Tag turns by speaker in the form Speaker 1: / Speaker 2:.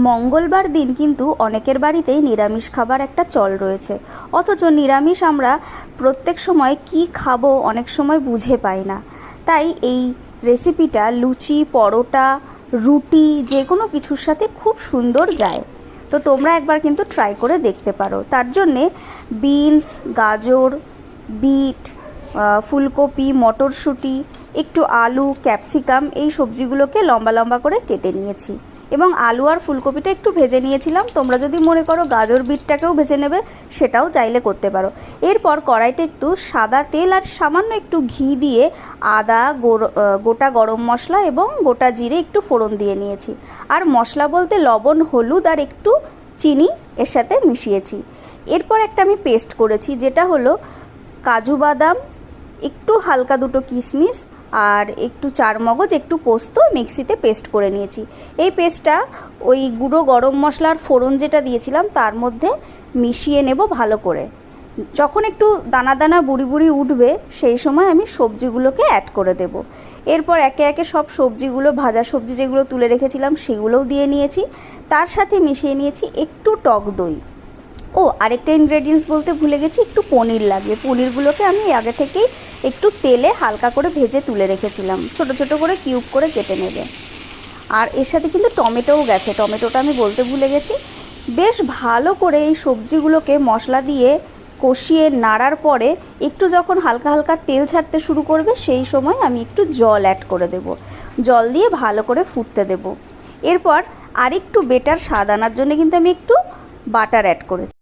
Speaker 1: মঙ্গলবার দিন কিন্তু অনেকের বাড়িতেই নিরামিষ খাবার একটা চল রয়েছে, অথচ নিরামিষ আমরা প্রত্যেক সময় কি খাবো অনেক সময় বুঝে পাই না। তাই এই রেসিপিটা লুচি, পরোটা, রুটি যে কোনো কিছুর সাথে খুব সুন্দর যায়। তো তোমরা একবার কিন্তু ট্রাই করে দেখতে পারো। তার জন্যে বিনস, গাজর, বিট, ফুলকপি, মটরশুঁটি, একটু আলু, ক্যাপসিকাম এই সবজিগুলোকে লম্বা লম্বা করে কেটে নিয়েছি এবং আলু আর ফুলকপিটা একটু ভেজে নিয়েছিলাম। তোমরা যদি মনে করো গাজর বিটটাকেও ভেজে নেবে সেটাও চাইলে করতে পারো। এরপর কড়াইতে একটু সাদা তেল আর সামান্য একটু ঘি দিয়ে আদা, গোটা গরম মশলা এবং গোটা জিরে একটু ফোড়ন দিয়ে নিয়েছি। আর মশলা বলতে লবণ, হলুদ আর একটু চিনি এর সাথে মিশিয়েছি। এরপর একটা আমি পেস্ট করেছি, যেটা হলো কাজু বাদাম, একটু হালকা দুটো কিশমিশ আর একটু চারমগজ, একটু পোস্ত মিক্সিতে পেস্ট করে নিয়েছি। এই পেস্টটা ওই গুঁড়ো গরম মশলার ফোড়ন যেটা দিয়েছিলাম তার মধ্যে মিশিয়ে নেব ভালো করে। যখন একটু দানা দানা বুড়ি বুড়ি উঠবে সেই সময় আমি সবজিগুলোকে অ্যাড করে দেব। এরপর একে একে সব সবজিগুলো, ভাজা সবজি যেগুলো তুলে রেখেছিলাম সেগুলোও দিয়ে নিয়েছি। তার সাথে মিশিয়ে নিয়েছি একটু টক দই। ও আরেকটা ইনগ্রেডিয়েন্টস বলতে ভুলে গেছি, একটু পনির লাগবে। পনিরগুলোকে আমি আগে থেকেই একটু তেলে হালকা করে ভেজে তুলে রেখেছিলাম। ছোট ছোট করে কিউব করে কেটে নেবে। আর এর সাথে কিন্তু টমেটোও গেছে, টমেটোটা আমি বলতে ভুলে গেছি। বেশ ভালো করে এই সবজিগুলোকে মশলা দিয়ে কষিয়ে নাড়ার পরে একটু যখন হালকা হালকা তেল ছাড়তে শুরু করবে সেই সময় আমি একটু জল অ্যাড করে দেব। জল দিয়ে ভালো করে ফুটতে দেব। এরপর আরেকটু বেটার স্বাদ আনার জন্য কিন্তু আমি একটু বাটার অ্যাড করেছি।